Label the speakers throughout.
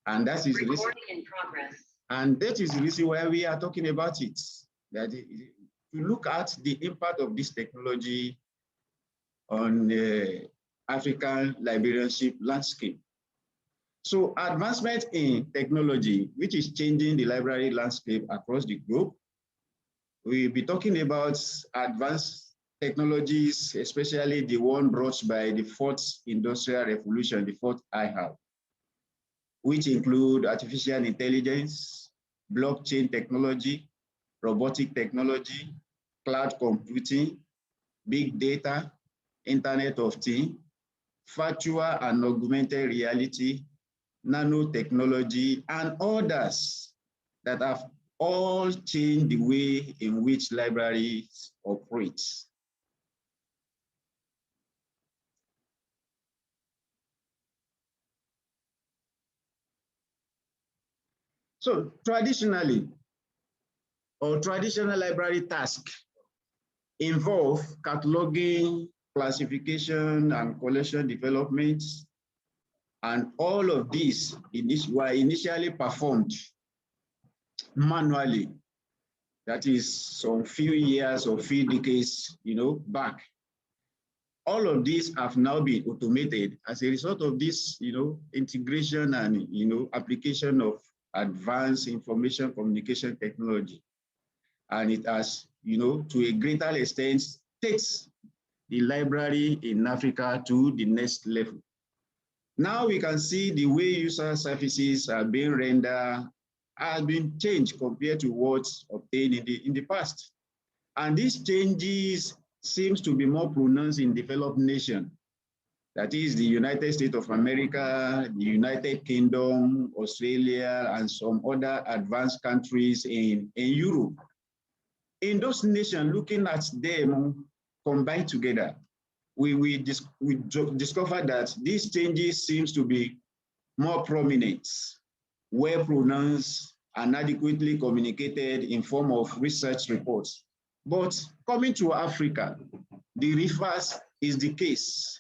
Speaker 1: And that is the reason. And that is the reason why we are talking about it. That to look at the impact of this technology on the African librarianship landscape. So advancement in technology, which is changing the library landscape across the globe. We'll be talking about advanced technologies, especially the one brought by the fourth industrial revolution, the fourth IHAL, which include artificial intelligence, blockchain technology, robotic technology, cloud computing, big data, Internet of Things, virtual and augmented reality, nanotechnology, and others that have all changed the way in which libraries operate. So traditional library tasks involve cataloging, classification, and collection development. And all of these were initially performed manually. That is some few years or few decades, back. All of these have now been automated as a result of this, integration and, application of advanced information communication technology. And it has, to a greater extent, takes the library in Africa to the next level. Now we can see the way user services are being rendered has been changed compared to what's obtained in the past. And these changes seems to be more pronounced in developed nations. That is the United States of America, the United Kingdom, Australia, and some other advanced countries in Europe. In those nations, looking at them combined together, we discovered that these changes seems to be more prominent, well pronounced, and adequately communicated in form of research reports. But coming to Africa, the reverse is the case.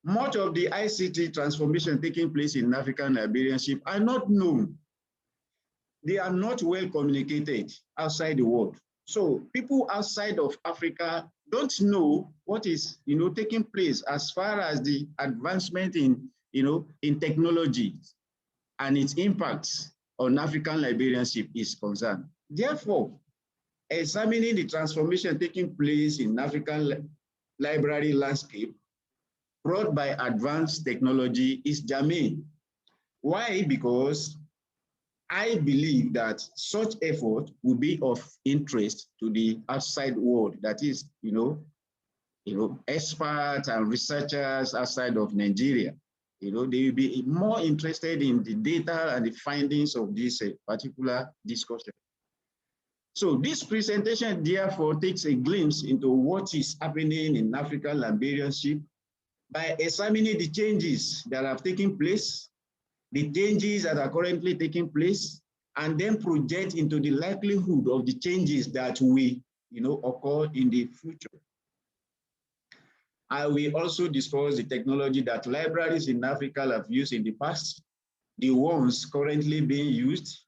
Speaker 1: Much of the ICT transformation taking place in African librarianship are not known. They are not well communicated outside the world. So people outside of Africa don't know what is, taking place as far as the advancement in, in technology and its impact on African librarianship is concerned. Therefore, examining the transformation taking place in African library landscape brought by advanced technology is germane. Why? Because I believe that such effort will be of interest to the outside world. That is, experts and researchers outside of Nigeria. They will be more interested in the data and the findings of this particular discussion. So this presentation therefore takes a glimpse into what is happening in African librarianship by examining the changes that have taken place, the changes that are currently taking place, and then project into the likelihood of the changes that will, occur in the future. I will also discuss the technology that libraries in Africa have used in the past, the ones currently being used,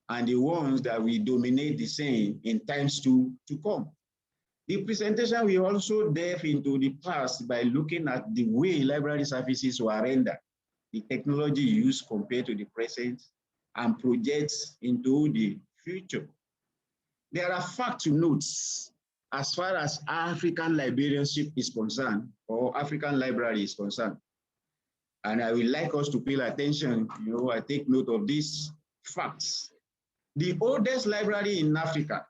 Speaker 1: and the ones that will dominate the scene in times to come. The presentation will also delve into the past by looking at the way library services were rendered, the technology used compared to the present, and projects into the future. There are facts to note as far as African librarianship is concerned, or African library is concerned. And I would like us to pay attention, I take note of these facts. The oldest library in Africa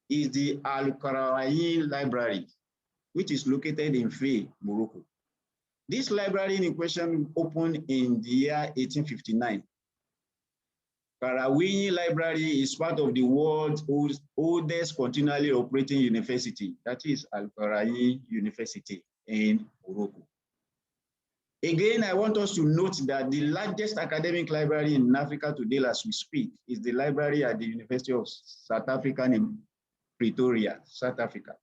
Speaker 1: is the Al-Qarawiyyin Library, which is located in Fez, Morocco. This library in question opened in the year 1859. Qarawiyyin Library is part of the world's oldest continually operating university, that is Al-Qarawiyyin University in Morocco. Again, I want us to note that the largest academic library in Africa today, as we speak, is the library at the University of South Africa in Pretoria, South Africa.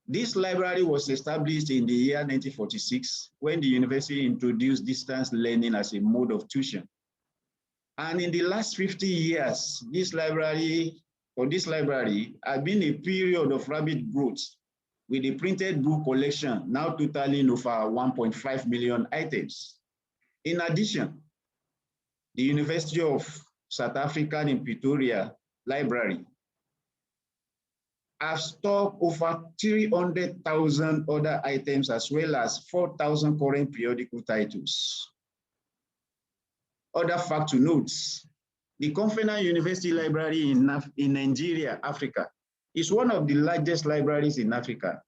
Speaker 1: This library was established in the year 1946 when the university introduced distance learning as a mode of tuition. And in the last 50 years, this library has been a period of rapid growth, with the printed book collection now totaling over 1.5 million items. In addition, the University of South Africa in Pretoria Library have stored over 300,000 other items, as well as 4,000 current periodical titles. Other fact to note, the Confederate University Library in Nigeria, Africa, is one of the largest libraries in Africa.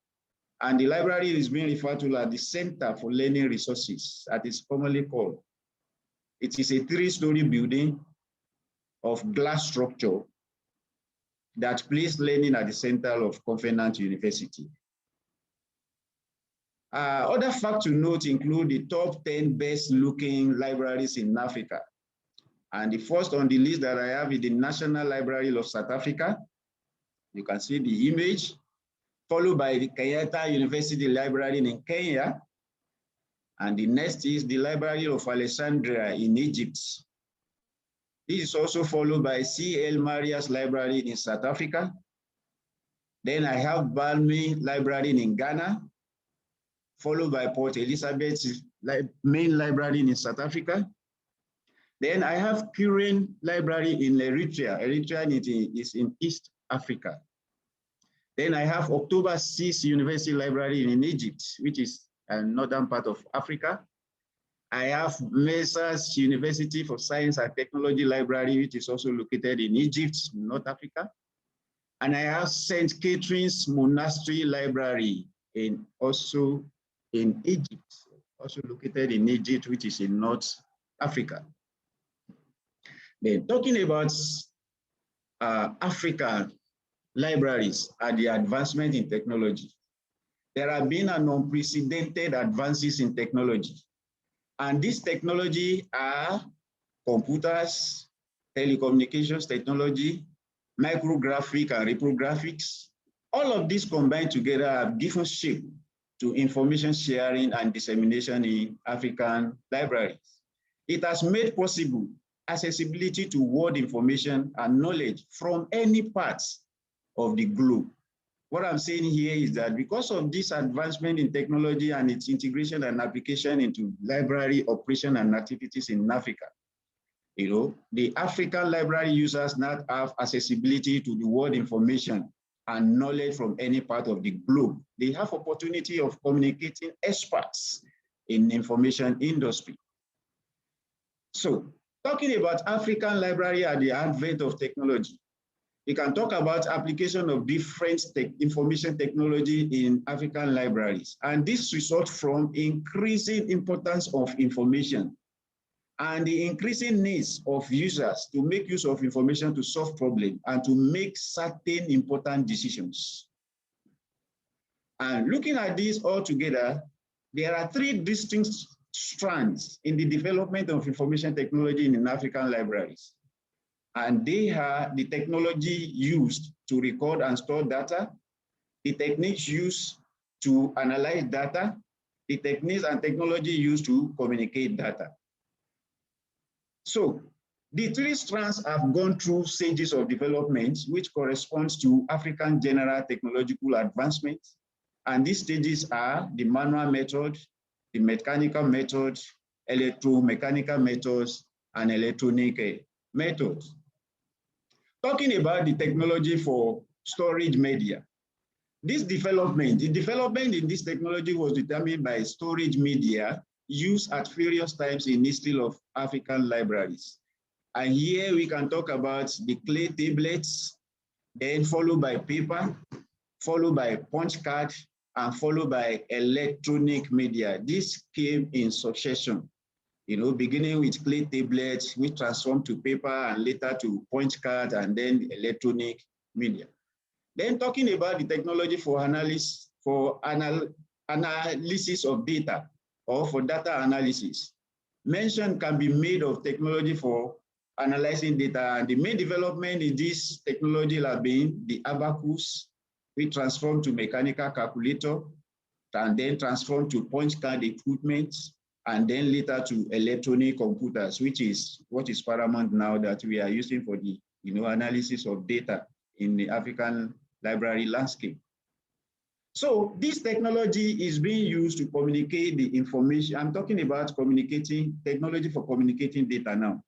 Speaker 1: And the library is being referred to as the Center for Learning Resources, as it's commonly called. It is a 3-story building of glass structure that places learning at the center of Confederate University. Other facts to note include the top 10 best looking libraries in Africa. And the first on the list that I have is the National Library of South Africa. You can see the image, followed by the Kenyatta University Library in Kenya. And the next is the Library of Alexandria in Egypt. This is also followed by C.L. Maria's Library in South Africa. Then I have Balmy Library in Ghana, followed by Port Elizabeth's main library in South Africa. Then I have Current Library in Eritrea. Eritrea is in East Africa. Then I have October 6 University Library in Egypt, which is a northern part of Africa. I have Mesa's University for Science and Technology Library, which is also located in Egypt, North Africa. And I have St. Catherine's Monastery Library also in Egypt, also located in Egypt, which is in North Africa. Then talking about African libraries and the advancement in technology, there have been an unprecedented advances in technology. And this technology are computers, telecommunications technology, micrographic and reprographics. All of these combined together have given shape to information sharing and dissemination in African libraries. It has made possible accessibility to world information and knowledge from any parts of the globe. What I'm saying here is that because of this advancement in technology and its integration and application into library operation and activities in Africa, the African library users now have accessibility to the world information and knowledge from any part of the globe. They have opportunity of communicating experts in information industry. So, talking about African library at the advent of technology, we can talk about application of different information technology in African libraries. And this results from increasing importance of information and the increasing needs of users to make use of information to solve problems and to make certain important decisions. And looking at this all together, there are 3 distinct strands in the development of information technology in African libraries. And they are the technology used to record and store data, the techniques used to analyze data, the techniques and technology used to communicate data. So the 3 strands have gone through stages of development, which corresponds to African general technological advancement. And these stages are the manual method, the mechanical method, electromechanical methods, and electronic methods. Talking about the technology for storage media, the development in this technology was determined by storage media used at various times in history of African libraries. And here we can talk about the clay tablets, then followed by paper, followed by punch card, and followed by electronic media. This came in succession, beginning with clay tablets, which transformed to paper and later to punch card and then electronic media. Then talking about the technology for analysis of data or for data analysis. Mention can be made of technology for analyzing data, and the main development in this technology have been the abacus, which transformed to mechanical calculator, and then transformed to punch card equipment, and then later to electronic computers, which is what is paramount now that we are using for the analysis of data in the African library landscape. So this technology is being used to communicate the information. I'm talking about technology for communicating data now.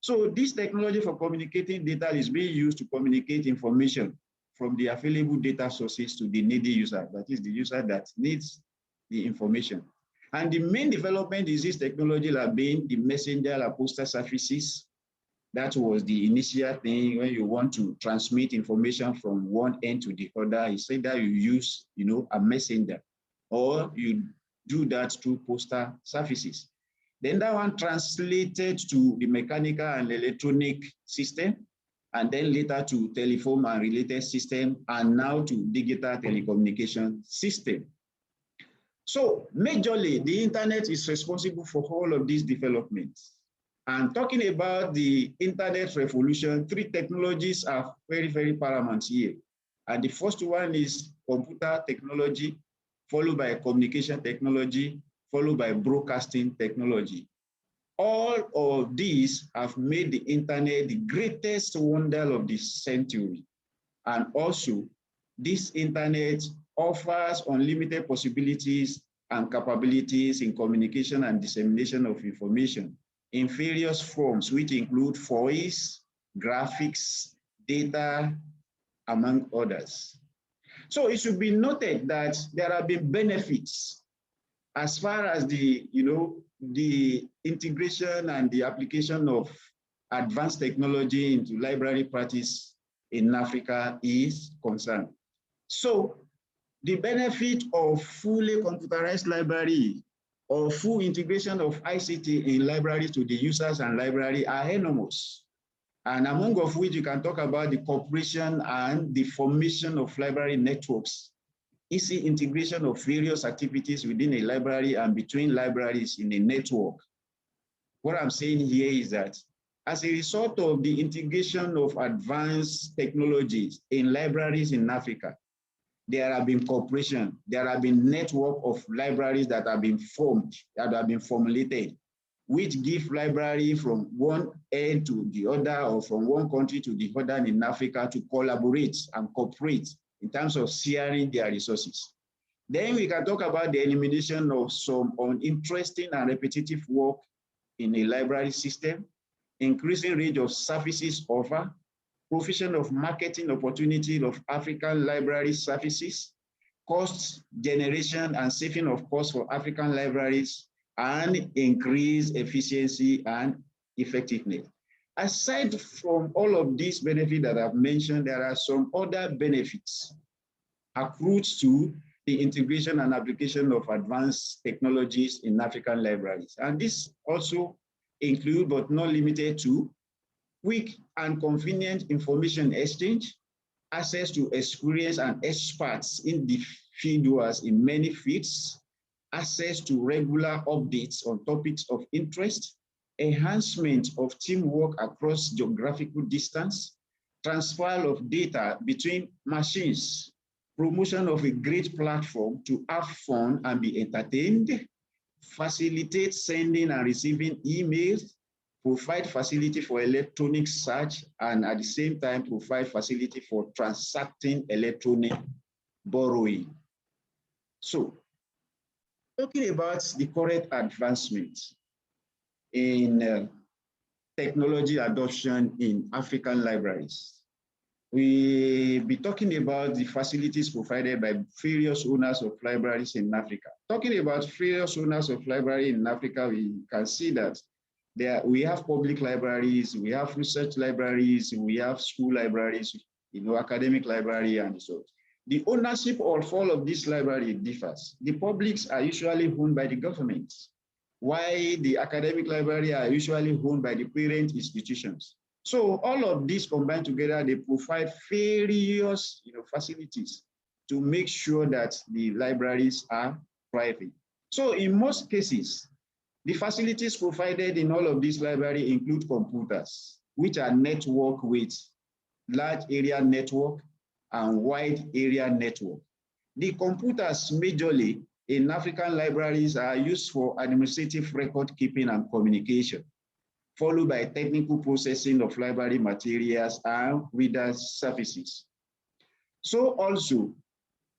Speaker 1: So this technology for communicating data is being used to communicate information from the available data sources to the needy user, that is the user that needs the information. And the main development is this technology have been the messenger or poster services. That was the initial thing when you want to transmit information from one end to the other. You say that you use, a messenger, or you do that through poster services. Then that one translated to the mechanical and electronic system, and then later to telephone and related system, and now to digital telecommunication system. So majorly, the internet is responsible for all of these developments. And talking about the internet revolution, 3 technologies are very, very paramount here. And the first one is computer technology, followed by communication technology, followed by broadcasting technology. All of these have made the internet the greatest wonder of this century. And also, this internet offers unlimited possibilities and capabilities in communication and dissemination of information in various forms, which include voice, graphics, data, among others. So it should be noted that there have been benefits as far as the integration and the application of advanced technology into library practice in Africa is concerned. So the benefit of fully computerized library or full integration of ICT in libraries to the users and library are enormous. And among of which you can talk about the cooperation and the formation of library networks, easy integration of various activities within a library and between libraries in a network. What I'm saying here is that as a result of the integration of advanced technologies in libraries in Africa, there have been cooperation, there have been network of libraries that have been formed, that have been formulated, which give library from one end to the other or from one country to the other in Africa to collaborate and cooperate in terms of sharing their resources. Then we can talk about the elimination of some uninteresting and repetitive work in a library system, increasing range of services offered, provision of marketing opportunity of African library services, cost generation and saving of costs for African libraries, and increase efficiency and effectiveness. Aside from all of these benefits that I've mentioned, there are some other benefits accrued to the integration and application of advanced technologies in African libraries. And this also include, but not limited to, quick and convenient information exchange, access to experience and experts in the field in many fields, access to regular updates on topics of interest, enhancement of teamwork across geographical distance, transfer of data between machines, promotion of a great platform to have fun and be entertained, facilitate sending and receiving emails, provide facility for electronic search, and at the same time provide facility for transacting electronic borrowing. So, talking about the current advancements in technology adoption in African libraries, we'll be talking about the facilities provided by various owners of libraries in Africa. Talking about various owners of libraries in Africa, we can see that we have public libraries, we have research libraries, we have school libraries, academic library, and so on. The ownership of all of these libraries differs. The publics are usually owned by the government, while the academic library are usually owned by the parent institutions. So all of these combined together, they provide various facilities to make sure that the libraries are private. So in most cases, the facilities provided in all of these libraries include computers, which are networked with large area network and wide area network. The computers majorly in African libraries are used for administrative record keeping and communication, followed by technical processing of library materials and readers' services. So also,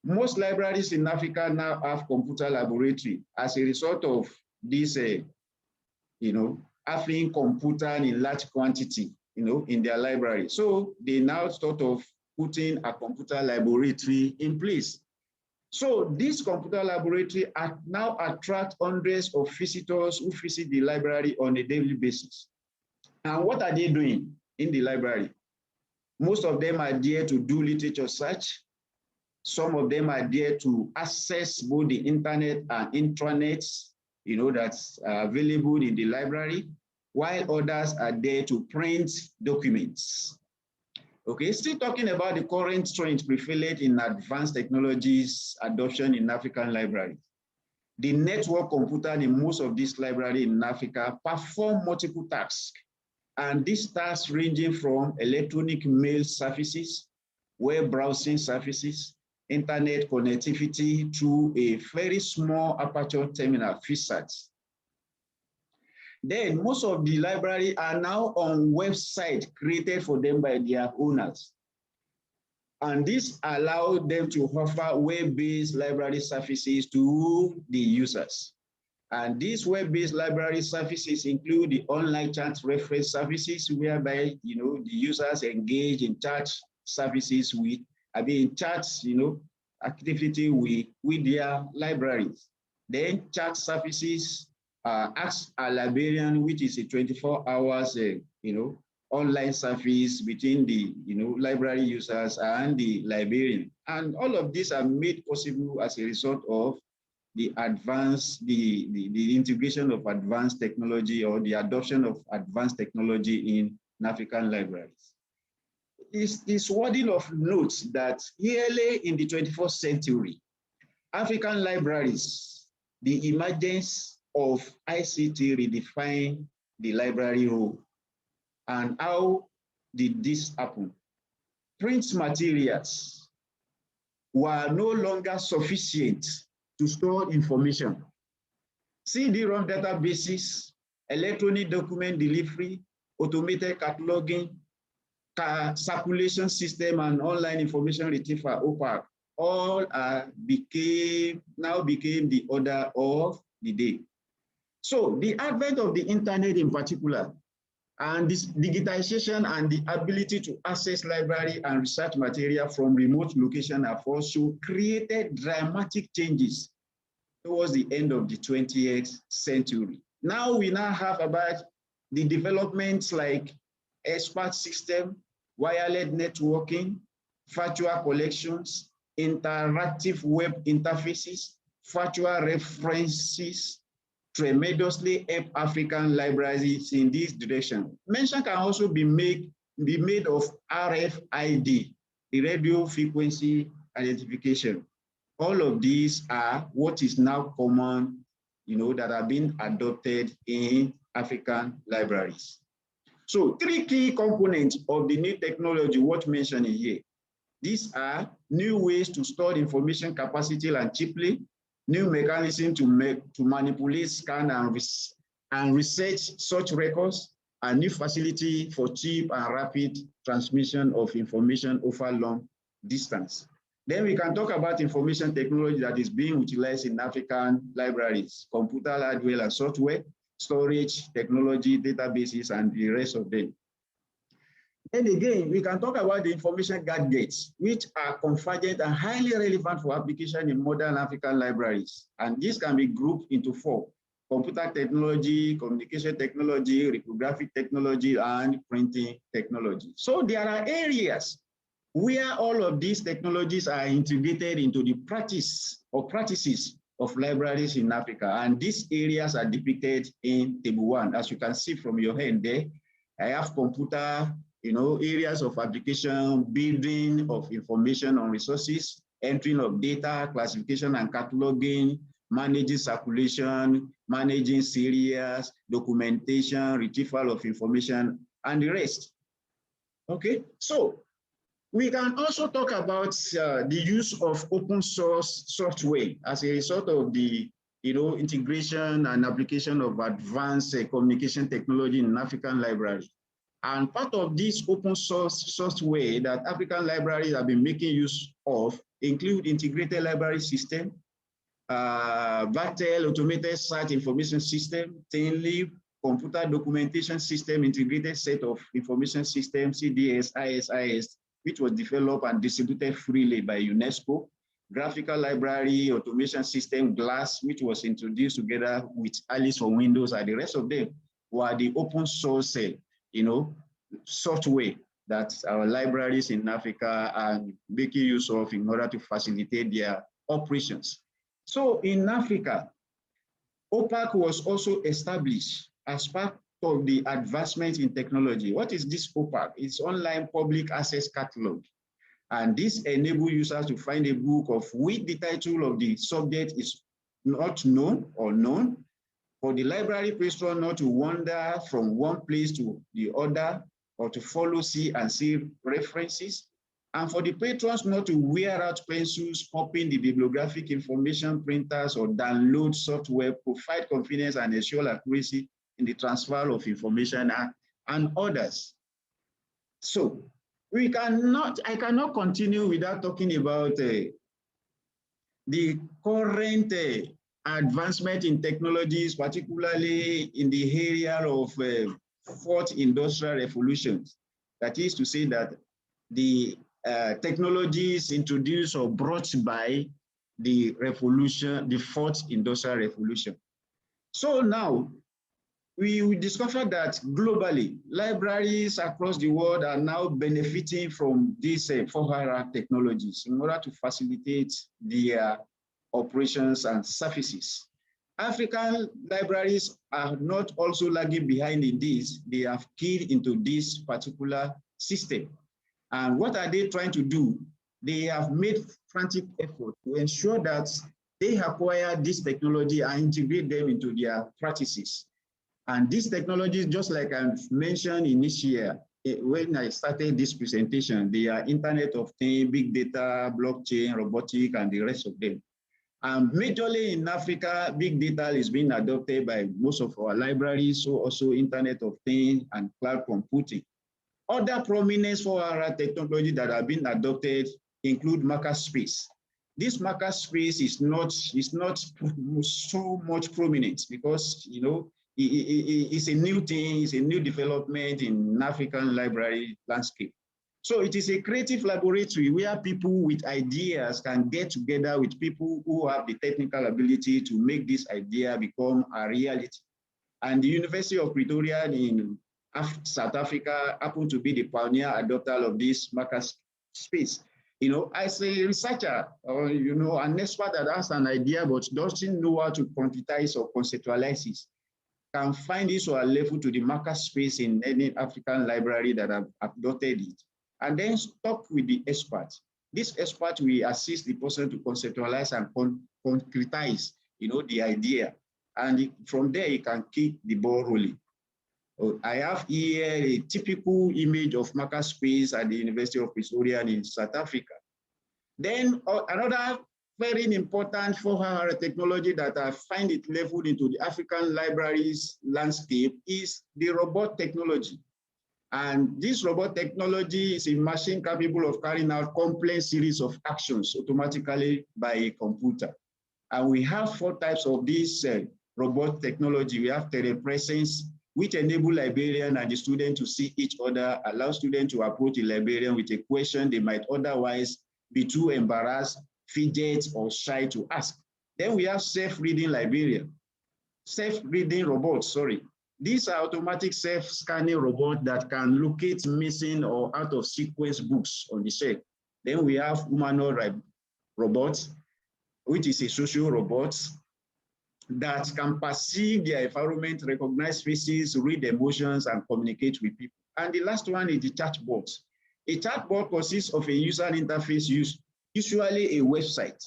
Speaker 1: most libraries in Africa now have computer laboratory as a result of this, having computer in large quantity, in their library. So they now sort of putting a computer laboratory in place. So this computer laboratory now attract hundreds of visitors who visit the library on a daily basis. And what are they doing in the library? Most of them are there to do literature search. Some of them are there to access both the internet and intranets, that's available in the library, while others are there to print documents. Okay, still talking about the current trend prevalent in advanced technologies adoption in African libraries. The network computer in most of these libraries in Africa perform multiple tasks. And these tasks ranging from electronic mail services, web browsing services, internet connectivity through a very small aperture terminal, VSAT. Then most of the libraries are now on websites created for them by their owners. And this allows them to offer web-based library services to the users. And these web-based library services include the online chat reference services, whereby the users engage in chat services with, chats, activity with their libraries. Then chat services, Ask a Librarian, which is a 24 hours, online service between the, library users and the librarian. And all of these are made possible as a result of the integration of advanced technology or the adoption of advanced technology in African libraries. It's worthy of note that early in the 21st century, African libraries, the emergence of ICT redefined the library role. And how did this happen? Print materials were no longer sufficient to store information. CD-ROM databases, electronic document delivery, automated cataloging, circulation system, and online information retrieval, OPAC, all now became the order of the day. So the advent of the internet in particular, and this digitization and the ability to access library and research material from remote location have also created dramatic changes towards the end of the 20th century. Now we have about the developments like expert system, wireless networking, virtual collections, interactive web interfaces, virtual references, tremendously help African libraries in this direction. Mention can also be made of RFID, the radio frequency identification. All of these are what is now common, that have been adopted in African libraries. So 3 key components of the new technology worth mentioning here. These are new ways to store information capacity and cheaply, new mechanism to manipulate, scan, and research such records, and new facility for cheap and rapid transmission of information over long distance. Then we can talk about information technology that is being utilized in African libraries, computer hardware and software, storage technology, databases, and the rest of them. Then again, we can talk about the information gadgets, which are convergent and highly relevant for application in modern African libraries. And this can be grouped into 4: computer technology, communication technology, reprographic technology, and printing technology. So there are areas where all of these technologies are integrated into the practices of libraries in Africa. And these areas are depicted in table 1. As you can see from your hand there, I have computer, areas of application, building of information on resources, entering of data, classification and cataloging, managing circulation, managing serials, documentation, retrieval of information, and the rest. Okay, so We can also talk about the use of open source software as a result of the integration and application of advanced communication technology in African libraries. And part of this open source software that African libraries have been making use of include integrated library system, VATEL, automated search information system, TAINLIB, computer documentation system, integrated set of information systems, CDS, ISIS, which was developed and distributed freely by UNESCO, graphical library, automation system, GLASS, which was introduced together with Alice for Windows, and the rest of them were the open source, software that our libraries in Africa are making use of in order to facilitate their operations. So in Africa, OPAC was also established as part of the advancement in technology. What is this OPAC? It's online public access catalog. And this enables users to find a book of which the title of the subject is not known or known, for the library patron not to wander from one place to the other or to follow, see, and see references, and for the patrons not to wear out pencils, copying the bibliographic information printers or download software, provide confidence and ensure accuracy in the transfer of information and others. So I cannot continue without talking about the current advancement in technologies, particularly in the area of fourth industrial revolutions. That is to say that the technologies introduced or brought by the revolution, the fourth industrial revolution. So now we discovered that globally, libraries across the world are now benefiting from these 4R technologies in order to facilitate their operations and services. African libraries are not also lagging behind in this. They have keyed into this particular system. And what are they trying to do? They have made frantic effort to ensure that they acquire this technology and integrate them into their practices. And these technologies, just like I mentioned initially, when I started this presentation, they are Internet of Things, big data, blockchain, robotic, and the rest of them. And majorly in Africa, big data is being adopted by most of our libraries, so also Internet of Things and cloud computing. Other prominence for our technology that have been adopted include marker space. This marker space is not so much prominent because it's a new thing, it's a new development in African library landscape. So it is a creative laboratory where people with ideas can get together with people who have the technical ability to make this idea become a reality. And the University of Pretoria in South Africa happened to be the pioneer adopter of this marker space. As a researcher or an expert that has an idea but doesn't know how to quantize or conceptualize it, can find this or level to the marker space in any African library that have adopted it, and then talk with the expert. This expert will assist the person to conceptualize and concretize, the idea, and from there you can keep the ball rolling. I have here a typical image of marker space at the University of Pretoria in South Africa. Then another very important 4R technology that I find it leveled into the African libraries landscape is the robot technology. And this robot technology is a machine capable of carrying out complex series of actions automatically by a computer. And we have 4 types of this robot technology. We have telepresence, which enable librarian and the student to see each other, allow students to approach the librarian with a question they might otherwise be too embarrassed, fidget, or shy to ask. Then we have self-reading robots, sorry. These are automatic self-scanning robots that can locate missing or out of sequence books on the shelf. Then we have humanoid robots, which is a social robot that can perceive their environment, recognize faces, read emotions, and communicate with people. And the last one is the chatbot. A chatbot consists of a user interface, usually a website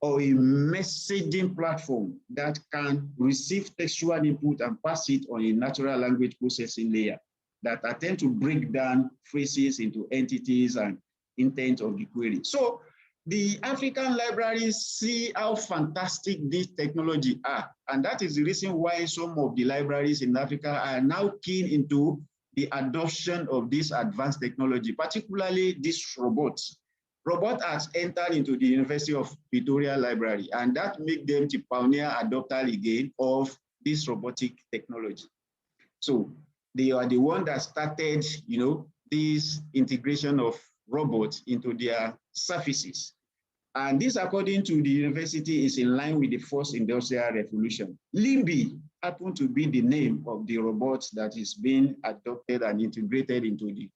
Speaker 1: or a messaging platform that can receive textual input and pass it on a natural language processing layer that attempt to break down phrases into entities and intent of the query. So the African libraries see how fantastic this technology are. And that is the reason why some of the libraries in Africa are now keen into the adoption of this advanced technology, particularly these robots. Robot has entered into the University of Pretoria library, and that makes them the pioneer adopter again of this robotic technology. So they are the one that started, this integration of robots into their surfaces. And this, according to the university, is in line with the first industrial revolution. Limby happened to be the name of the robot that is being adopted and integrated into the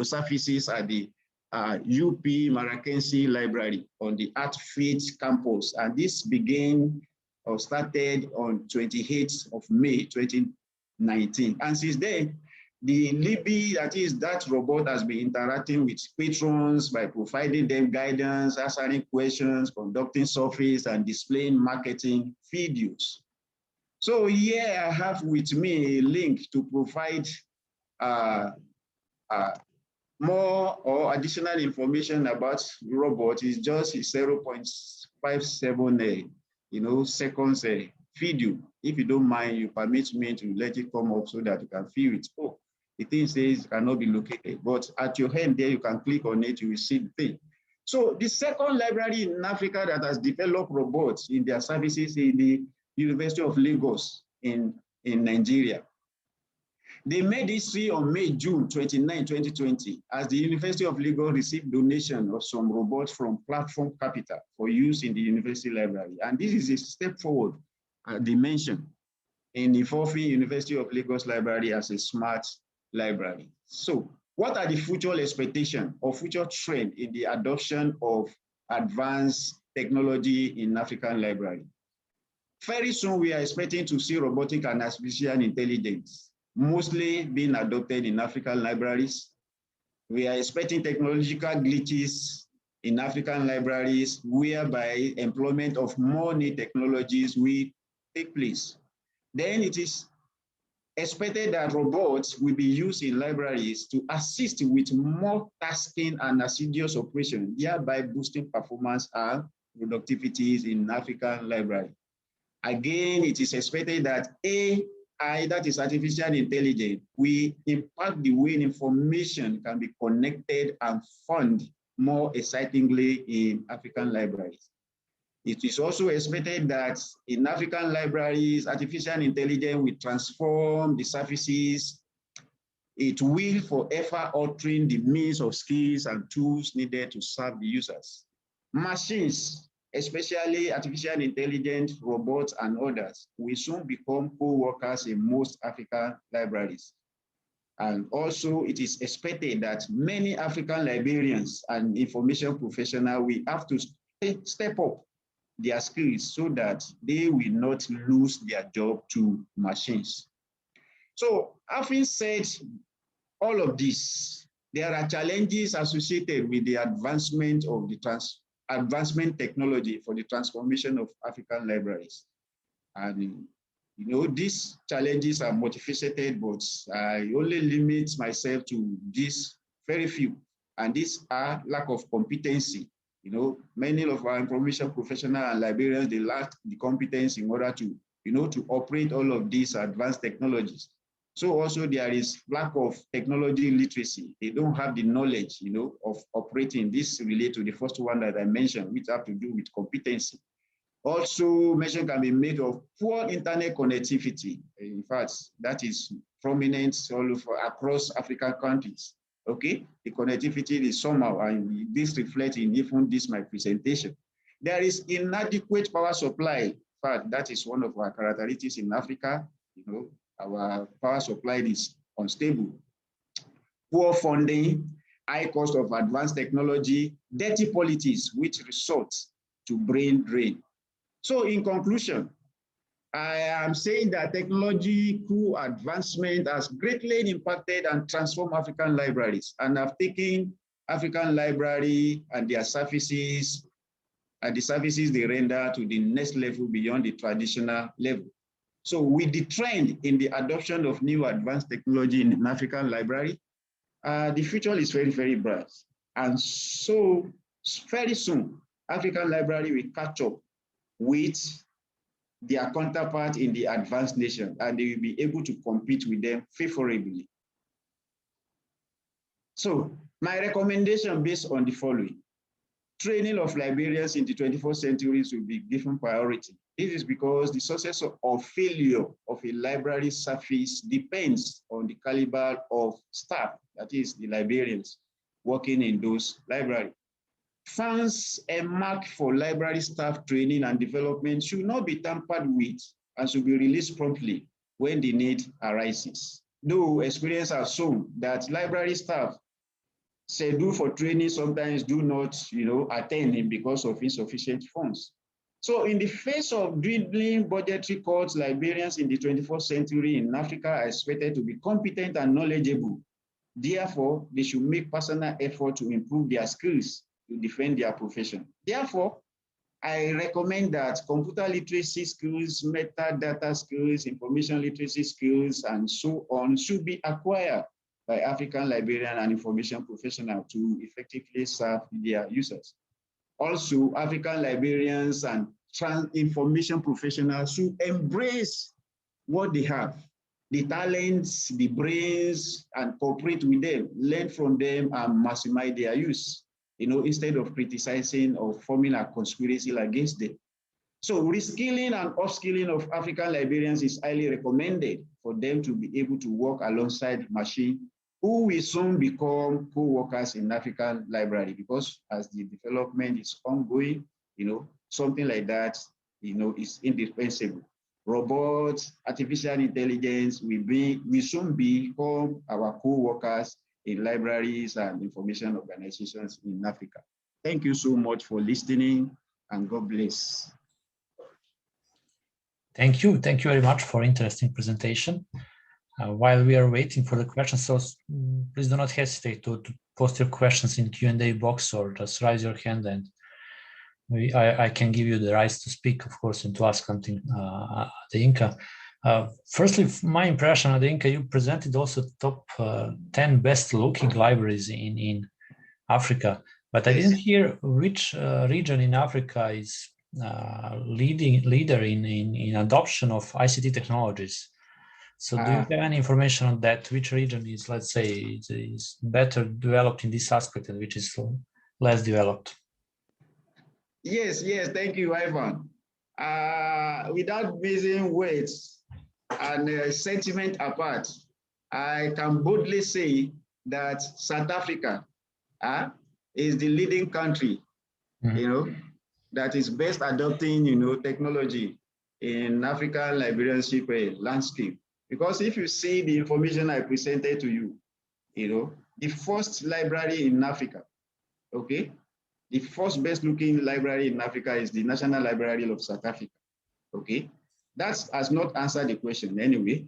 Speaker 1: surfaces at the UP Marakensi Library on the Artfit campus. And this began or started on 28th of May, 2019. And since then, the Libby, that robot, has been interacting with patrons by providing them guidance, answering questions, conducting surveys, and displaying marketing videos. So here I have with me a link to provide more or additional information about the robot. Is just 0.57 seconds video. If you don't mind, you permit me to let it come up so that you can view it. Oh, the thing says cannot be located, but at your hand there, you can click on it, you will see the thing. So the second library in Africa that has developed robots in their services is the University of Lagos in Nigeria. They made history on June 29, 2020, as the University of Lagos received donation of some robots from Platform Capital for use in the university library. And this is a step forward dimension in involving University of Lagos Library as a smart library. So what are the future expectations or future trend in the adoption of advanced technology in African library? Very soon, we are expecting to see robotic and artificial intelligence mostly being adopted in African libraries. We are expecting technological glitches in African libraries whereby employment of more new technologies will take place. Then it is expected that robots will be used in libraries to assist with more tasking and assiduous operation, thereby boosting performance and productivities in African library. Again, it is expected that AI, that is artificial intelligence, will impact the way information can be connected and found more excitingly in African libraries. It is also expected that in African libraries, artificial intelligence will transform the surfaces. It will forever altering the means of skills and tools needed to serve the users. Machines, especially artificial intelligence, robots, and others, will soon become co-workers in most African libraries. And also, it is expected that many African librarians and information professionals will have to step up their skills so that they will not lose their job to machines. So, having said all of this, there are challenges associated with the advancement of the advancement technology for the transformation of African libraries. And these challenges are multifaceted, but I only limit myself to these very few. And these are lack of competency. Many of our information professionals and librarians, they lack the competence in order to, to operate all of these advanced technologies. So also there is lack of technology literacy. They don't have the knowledge, of operating. This relates to the first one that I mentioned, which have to do with competency. Also, mention can be made of poor internet connectivity. In fact, that is prominent all over across African countries. Okay, the connectivity is somehow, and this reflects in even this my presentation. There is inadequate power supply. In fact, that is one of our characteristics in Africa. Our power supply is unstable. Poor funding, high cost of advanced technology, dirty politics, which resort to brain drain. So in conclusion, I am saying that technological advancement has greatly impacted and transformed African libraries, and have taken African library and their services and the services they render to the next level beyond the traditional level. So with the trend in the adoption of new advanced technology in an African library, the future is very, very bright. And so very soon, African library will catch up with their counterpart in the advanced nation, and they will be able to compete with them favorably. So my recommendation based on the following: training of librarians in the 21st century will be given priority. This is because the success or failure of a library service depends on the caliber of staff, that is the librarians working in those libraries. Funds earmarked for library staff training and development should not be tampered with and should be released promptly when the need arises. Though experience has shown that library staff scheduled for training sometimes do not, attend because of insufficient funds. So in the face of dwindling budgetary cuts, librarians in the 21st century in Africa are expected to be competent and knowledgeable. Therefore, they should make personal effort to improve their skills to defend their profession. Therefore, I recommend that computer literacy skills, metadata skills, information literacy skills, and so on should be acquired by African librarian and information professionals to effectively serve their users. Also, African librarians and information professionals should embrace what they have, the talents, the brains, and cooperate with them, learn from them, and maximize their use, instead of criticizing or forming a conspiracy against them. So reskilling and upskilling of African librarians is highly recommended for them to be able to work alongside the machine, who will soon become co-workers in African library, because as the development is ongoing, something like that, is indispensable. Robots, artificial intelligence will soon become our co-workers in libraries and information organizations in Africa. Thank you so much for listening, and God bless.
Speaker 2: Thank you. Thank you very much for interesting presentation. While we are waiting for the questions, so please do not hesitate to post your questions in Q&A box, or just raise your hand, and I can give you the rights to speak, of course, and to ask something, Adeyinka. Firstly, my impression, Adeyinka, you presented also top 10 best looking libraries in Africa, but I didn't hear which region in Africa is leader in adoption of ICT technologies. So do you have any information on that? Which region is, let's say, is better developed in this aspect and which is less developed?
Speaker 1: Yes, thank you, Ivan. Without missing words and sentiment apart, I can boldly say that South Africa is the leading country, that is best adopting, technology in African librarianship landscape. Because if you see the information I presented to you, the first library in Africa, okay? The first best looking library in Africa is the National Library of South Africa, okay? That has not answered the question anyway.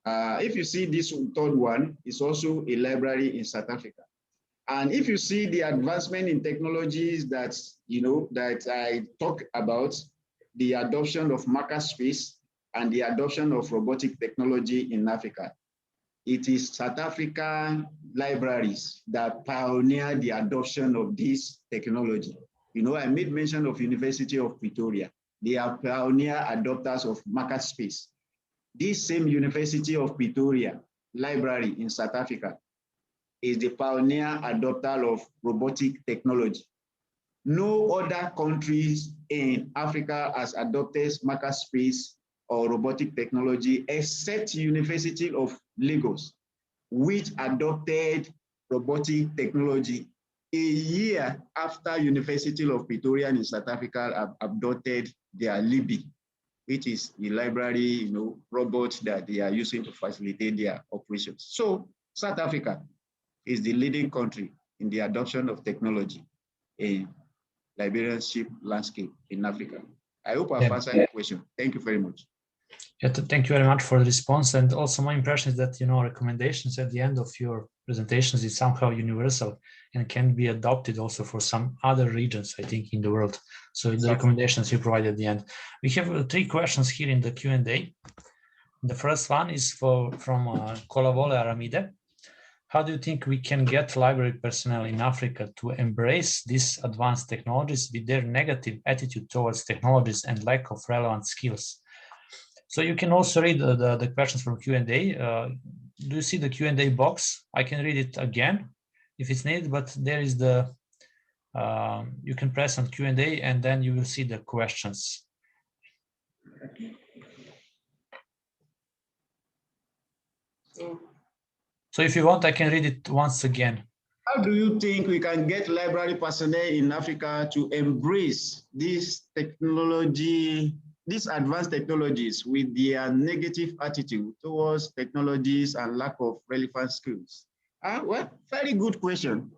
Speaker 1: If you see this third one, it's also a library in South Africa. And if you see the advancement in technologies that, that I talk about, the adoption of makerspace and the adoption of robotic technology in Africa, it is South African libraries that pioneered the adoption of this technology. I made mention of University of Pretoria. They are pioneer adopters of makerspace. This same University of Pretoria library in South Africa is the pioneer adopter of robotic technology. No other countries in Africa has adopted makerspace or robotic technology except University of Lagos, which adopted robotic technology a year after University of Pretoria in South Africa adopted their LIBI, which is the library, robot that they are using to facilitate their operations. So South Africa is the leading country in the adoption of technology in librarianship landscape in Africa. I hope I've answered the question. Thank you very much.
Speaker 2: Yeah, thank you very much for the response. And also my impression is that, recommendations at the end of your presentations is somehow universal and can be adopted also for some other regions, I think, in the world. So the recommendations you provide at the end. We have 3 questions here in the Q&A. The first one is from Kolavole Aramide. how do you think we can get library personnel in Africa to embrace these advanced technologies with their negative attitude towards technologies and lack of relevant skills? So you can also read the questions from Q&A. Do you see the Q&A box? I can read it again if it's needed, but there is the, you can press on Q&A and then you will see the questions. So if you want, I can read it once again.
Speaker 1: How do you think we can get library personnel in Africa to embrace this technology, these advanced technologies with their negative attitude towards technologies and lack of relevant skills? Well, very good question.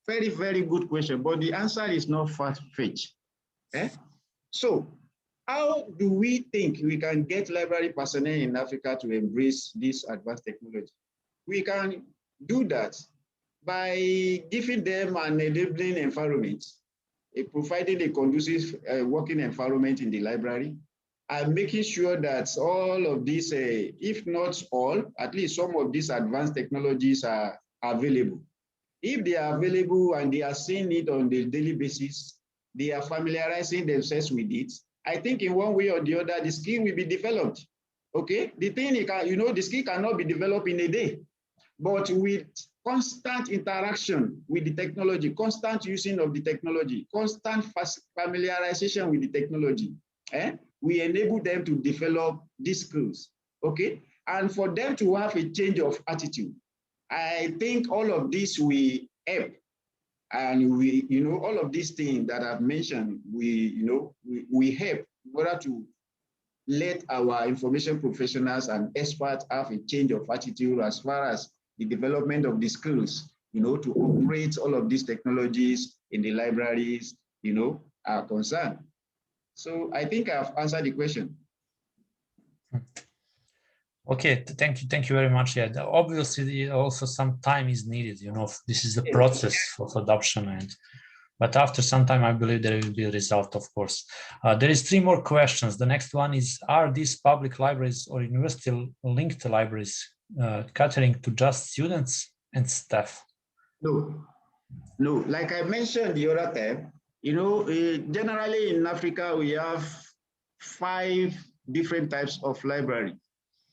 Speaker 1: Very, very good question, but the answer is not far-fetched. So how do we think we can get library personnel in Africa to embrace this advanced technology? We can do that by giving them an enabling environment, providing a conducive working environment in the library, and making sure that all of these, if not all, at least some of these advanced technologies are available. If they are available and they are seeing it on a daily basis, they are familiarizing themselves with it, I think in one way or the other, the skill will be developed. Okay, the thing is, the skill cannot be developed in a day, but with constant interaction with the technology, constant using of the technology, constant familiarization with the technology, we enable them to develop these skills. Okay, and for them to have a change of attitude, I think all of this will help. And we, all of these things that I've mentioned, we help in order to let our information professionals and experts have a change of attitude as far as the development of the skills, to operate all of these technologies in the libraries, are concerned. So I think I've answered the question.
Speaker 2: Okay, thank you very much. Yeah, obviously also some time is needed. This is the process of adoption, but after some time, I believe there will be a result. Of course, there is 3 more questions. The next one is: are these public libraries or university-linked libraries catering to just students and staff?
Speaker 1: No. Like I mentioned the other time, generally in Africa we have 5 different types of library.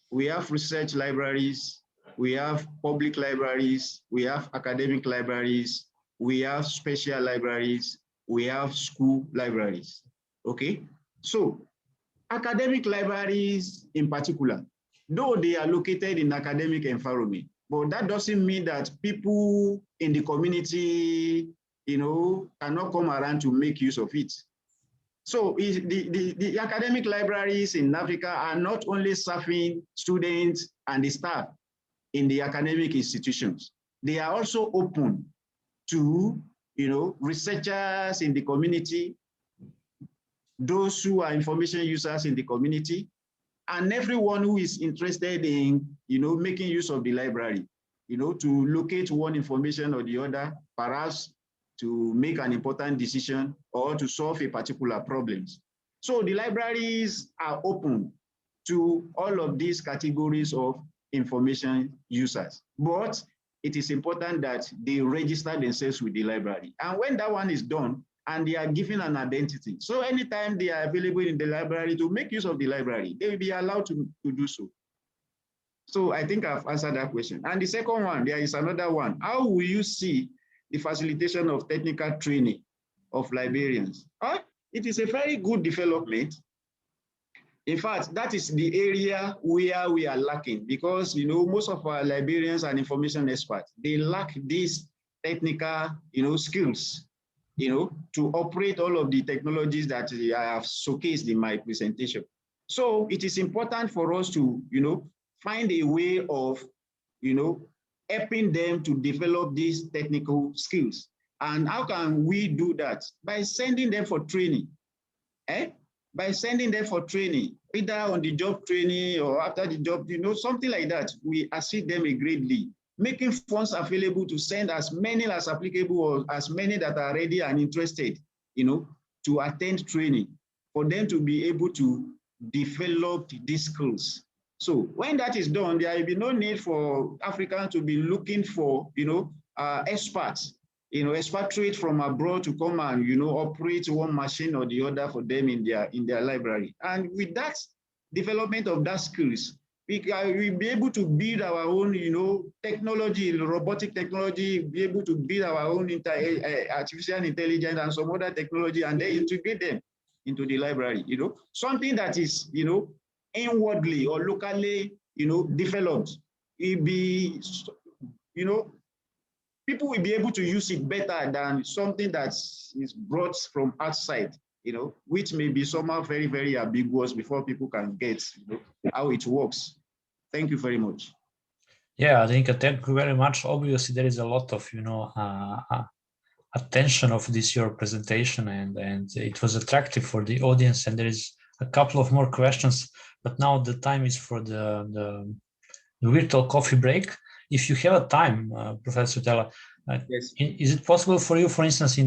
Speaker 1: We have research libraries, we have public libraries, we have academic libraries, we have special libraries, we have school libraries. Okay, so academic libraries in particular, though they are located in academic environment, but that doesn't mean that people in the community, cannot come around to make use of it. So the academic libraries in Africa are not only serving students and the staff in the academic institutions, they are also open to, researchers in the community, those who are information users in the community, and everyone who is interested in, making use of the library, to locate one information or the other, perhaps to make an important decision or to solve a particular problem. So the libraries are open to all of these categories of information users, but it is important that they register themselves with the library. And when that one is done, and they are given an identity, so anytime they are available in the library to make use of the library, they will be allowed to do so. So I think I've answered that question. And the second one, there is another one. How will you see the facilitation of technical training of librarians? It is a very good development. In fact, that is the area where we are lacking, because most of our librarians and information experts, they lack these technical skills to operate all of the technologies that I have showcased in my presentation. So it is important for us to find a way of helping them to develop these technical skills. And how can we do that? By sending them for training. By sending them for training, either on the job training or after the job, something like that. We assist them a great deal, making funds available to send as many as applicable or as many that are ready and interested, to attend training, for them to be able to develop these skills So when that is done, there will be no need for Africans to be looking for, experts, expatriate from abroad to come and, operate one machine or the other for them in their library. And with that development of that skills, we'll be able to build our own, technology, robotic technology, be able to build our own artificial intelligence and some other technology, and then integrate them into the library, something that is, inwardly or locally, developed. It'll be, people will be able to use it better than something that is brought from outside, which may be somehow very, very ambiguous before people can get, how it works. Thank you very much.
Speaker 2: Yeah, Adeyinka, thank you very much. Obviously, there is a lot of, attention of your presentation, and it was attractive for the audience. And there is a couple of more questions, but now the time is for the virtual coffee break. If you have a time, Professor Tella,
Speaker 1: yes.
Speaker 2: Is it possible for you, for instance, in